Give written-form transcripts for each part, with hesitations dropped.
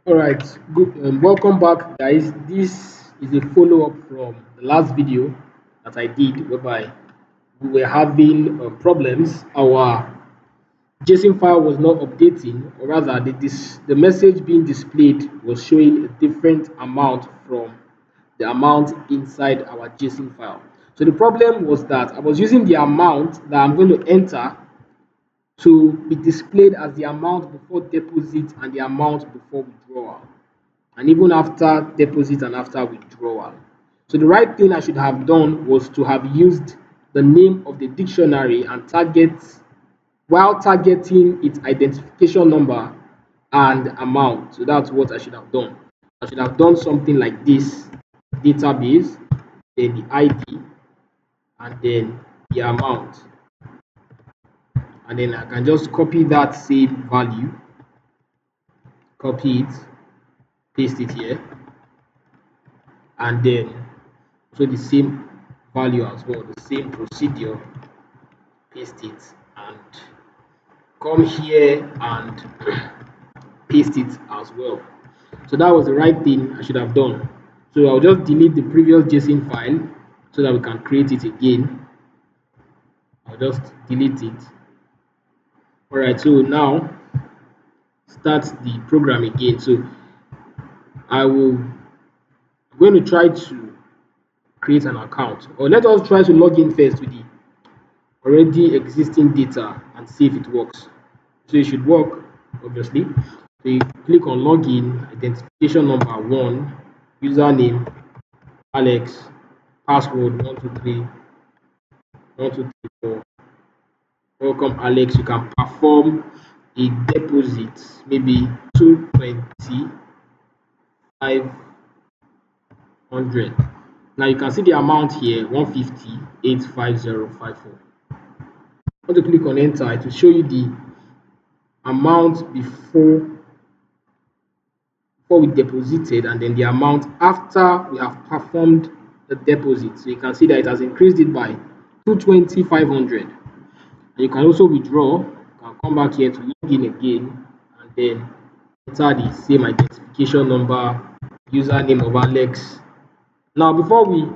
All right, good. Welcome back, guys. This is a follow up from the last video that I did, whereby we were having problems. Our JSON file was not updating, or rather, the message being displayed was showing a different amount from the amount inside our JSON file. So the problem was that I was using the amount that I'm going to enter to be displayed as the amount before deposit and the amount before withdrawal, and even after deposit and after withdrawal. So the right thing I should have done was to have used the name of the dictionary and target while targeting its identification number and amount. So that's what I should have done. I should have done something like this: database, then the ID, and then the amount. And then I can just copy that same value, copy it, paste it here, and then so the same value as well, the same procedure, paste it, and come here and paste it as well. So that was the right thing I should have done. So I'll just delete the previous JSON file so that we can create it again. I'll just delete it. All right, so now start the program again. So I'm going to try to create an account, or let us try to log in first with the already existing data and see if it works. So it should work, obviously. So you click on login, identification number 1, username Alex, password 123 Welcome, Alex. You can perform a deposit, maybe 220,500. Now you can see the amount here, 150,85054. Want to click on enter to show you the amount before we deposited, and then the amount after we have performed the deposit. So you can see that it has increased it by 220,500. And you can also withdraw. You can come back here to log in again and then enter the same identification number, username of Alex. Now before we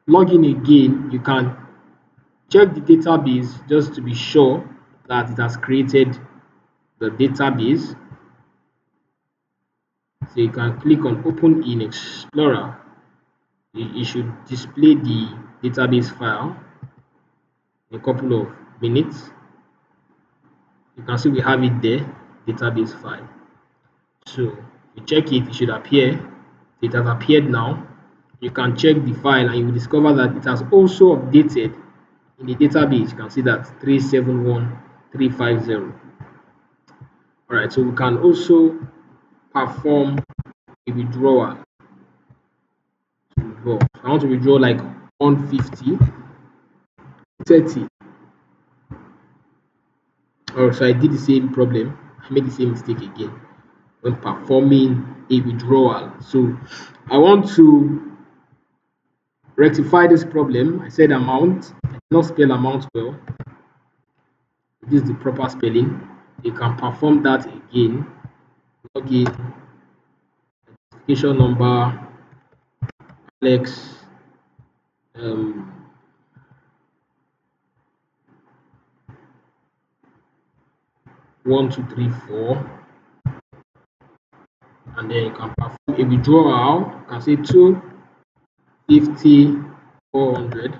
log in again, you can check the database just to be sure that it has created the database. So you can click on open in Explorer. It should display the database file in a couple of minutes. You can see we have it there, database file. So if you check it, it should appear. It has appeared now. You can check the file and you will discover that it has also updated in the database. You can see that 371350. All right, so we can also perform a withdrawal. So I want to withdraw like 150, 30. Oh, so I did the same problem. I made the same mistake again when performing a withdrawal. So I want to rectify this problem. I said amount. I did not spell amount well. This is the proper spelling. You can perform that again. Log in, identification number, Alex, um, 1234, and then you can perform a withdrawal. You can say 250,400,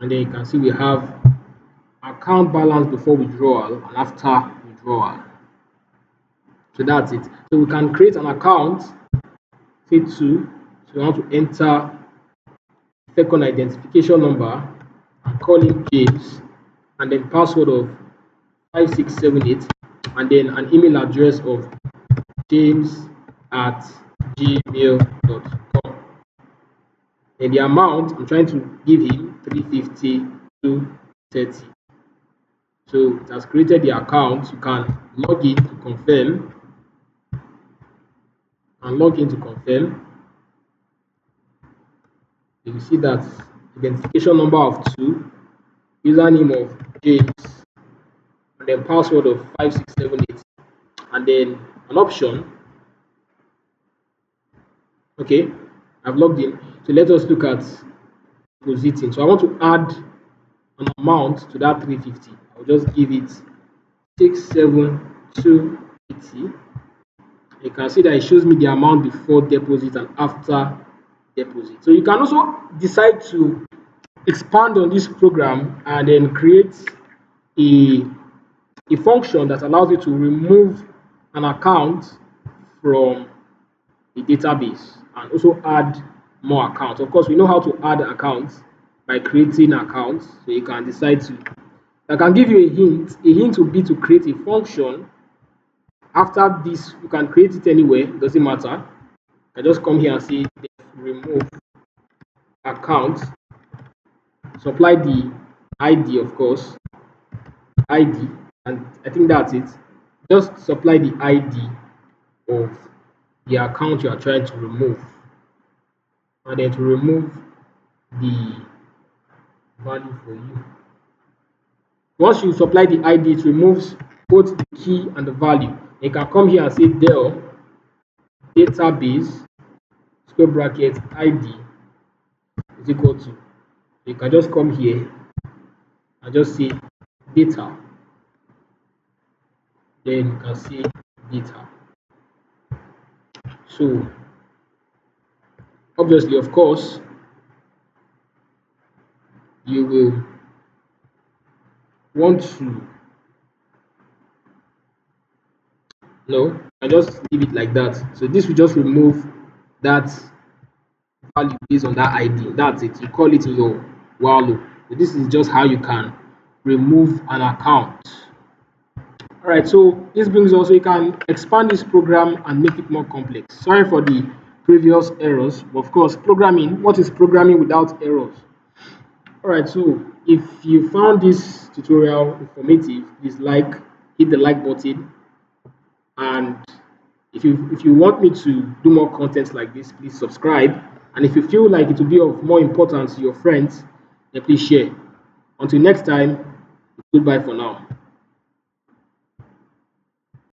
and then you can see we have account balance before withdrawal and after withdrawal. So that's it. So we can create an account, say 2. So we want to enter second identification number and call him James, and then password of 5678, and then an email address of james@gmail.com. And the amount I'm trying to give him 350 to 30. So it has created the account. You can log in to confirm and log in to confirm. You will see that identification number of 2, username of James, and then password of 5678. and then an option. Okay, I've logged in. So let us look at depositing. So I want to add an amount to that 350. I'll just give it 67280. You can see that it shows me the amount before deposit and after deposit. So you can also decide to expand on this program and then create a, a function that allows you to remove an account from the database and also add more accounts. Of course, we know how to add accounts by creating accounts. So you can decide to. I can give you a hint. A hint would be to create a function. After this, you can create it anywhere. It doesn't matter. I just come here and say remove account. Supply the ID, of course, ID, and I think that's it. Just supply the ID of the account you are trying to remove, and then to remove the value for you. Once you supply the ID, it removes both the key and the value. You can come here and say del database square bracket ID is equal to. You can just come here and just say data. Then you can say data. So obviously, of course, you will want to no, I just leave it like that. So this will just remove that value based on that ID. That's it. You call it in your while loop. So this is just how you can remove an account. All right, so this brings also you can expand this program and make it more complex. Sorry for the previous errors, but of course, programming. What is programming without errors? All right, so if you found this tutorial informative, please hit the like button, and if you want me to do more content like this, please subscribe. And if you feel like it will be of more importance to your friends, then please share. Until next time, goodbye for now.